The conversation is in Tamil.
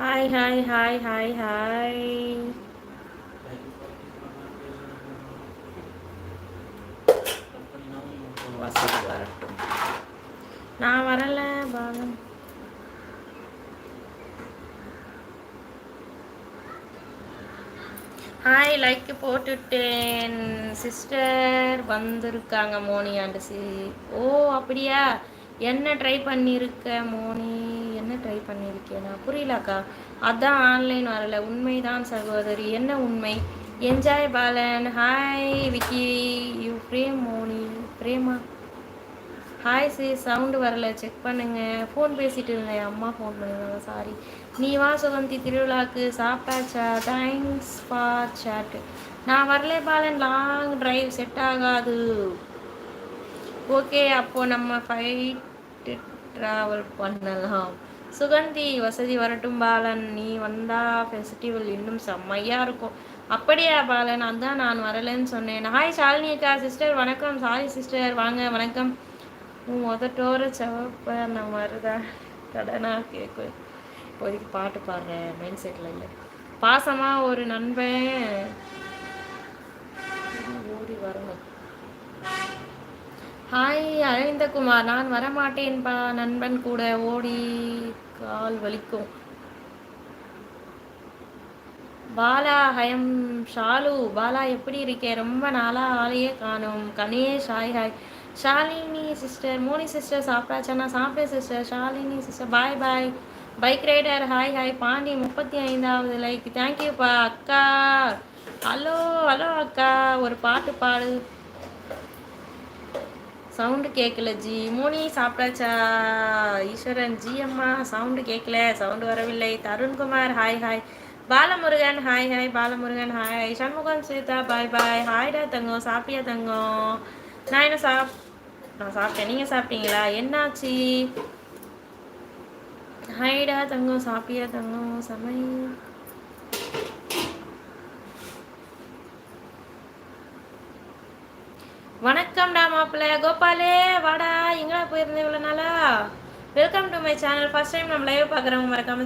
Hi hi hi hi hi. வசதி வரட்டும். நான் வரல பாலன். ஹாய், லைக் போட்டுட்டேன். சிஸ்டர் வந்திருக்காங்க மோனி அண்ட் ஓ அப்படியா? என்ன ட்ரை பண்ணியிருக்க மோனி? என்ன ட்ரை பண்ணியிருக்கேனா புரியலக்கா. அதான் ஆன்லைன் வரல. உண்மைதான் சகோதரி. என்ன உண்மை? Enjoy Balan. Hi Vicky. You Prem Moni. Prema. Hi சி, சவுண்டு வரல, செக் பண்ணுங்க. ஃபோன் பேசிட்டு இருந்தேன், அம்மா ஃபோன் பண்ணியிருந்தாங்க, சாரி. நீ வா சுகந்தி திருவிழாக்கு. சாப்பிட்டாச்சா? Thanks for chat. நான் வரல பாலன், லாங் டிரைவ் செட் ஆகாது. ஓகே, அப்போ நம்ம ஃபைட்டு ட்ராவல் பண்ணலாம். சுகந்தி வசதி வரட்டும் பாலன். நீ வந்தா ஃபெஸ்டிவல் இன்னும் செம்மையா இருக்கும். அப்படியா பாலன்? அதான் நான் வரலன்னு சொன்னேன். ஹாய் ஷாலினி அக்கா. சிஸ்டர் வணக்கம். சாரி சிஸ்டர், வாங்க வணக்கம். முதட்டோர செவப்ப நான் வருதா கடனா கேட்கும். இப்போதைக்கு பாட்டு பாடுறேன், மைண்ட் செட்டில் இல்லை. பாசமாக ஒரு நண்பன் ஓடி வரணும். ஹாய் அரவிந்தகுமார். நான் வரமாட்டேன்பா நண்பன் கூட. ஓடி கால் வலிக்கும். பாலா ஹயம் ஷாலு. பாலா எப்படி இருக்கே? ரொம்ப நாளாக ஆளையே காணும். Ganesh hi hi. Shalini sister. Moni sister சாப்பிட்டாச்சா? நான் சாப்பிட்டேன் sister. Shalini sister bye bye. Bike rider hi hi. Pandi 35வது லைக். தேங்க்யூப்பா அக்கா. ஹலோ ஹலோ அக்கா, ஒரு பாட்டு பாடு. சவுண்டு கேட்கல ஜி. மோனி சாப்பிட்டாச்சா? ஈஸ்வரன் ஜி அம்மா சவுண்டு கேட்கல, சவுண்டு வரவில்லை. Tarunkumar hi hi. Balamurugan hi hi. Balamurugan hi. Shanmugam Swetha bye bye. ஹாய்டா தங்கம். சாப்பிட்டியா தங்கம்? நான் என்ன நான் சாப்பிட்டேன். நீங்கள் சாப்பிட்டீங்களா? என்னாச்சு? ஹாய்டா தங்கம். சாப்பிட்டியா தங்கம்? சமை. வணக்கம்டா மாப்பிள்ள கோபாலே. வாடா, எங்கடா போயிருந்தேன் இவ்வளோ நாளா? Welcome to my channel. First time நம்ம லைவ் பார்க்குறவங்க மறக்காம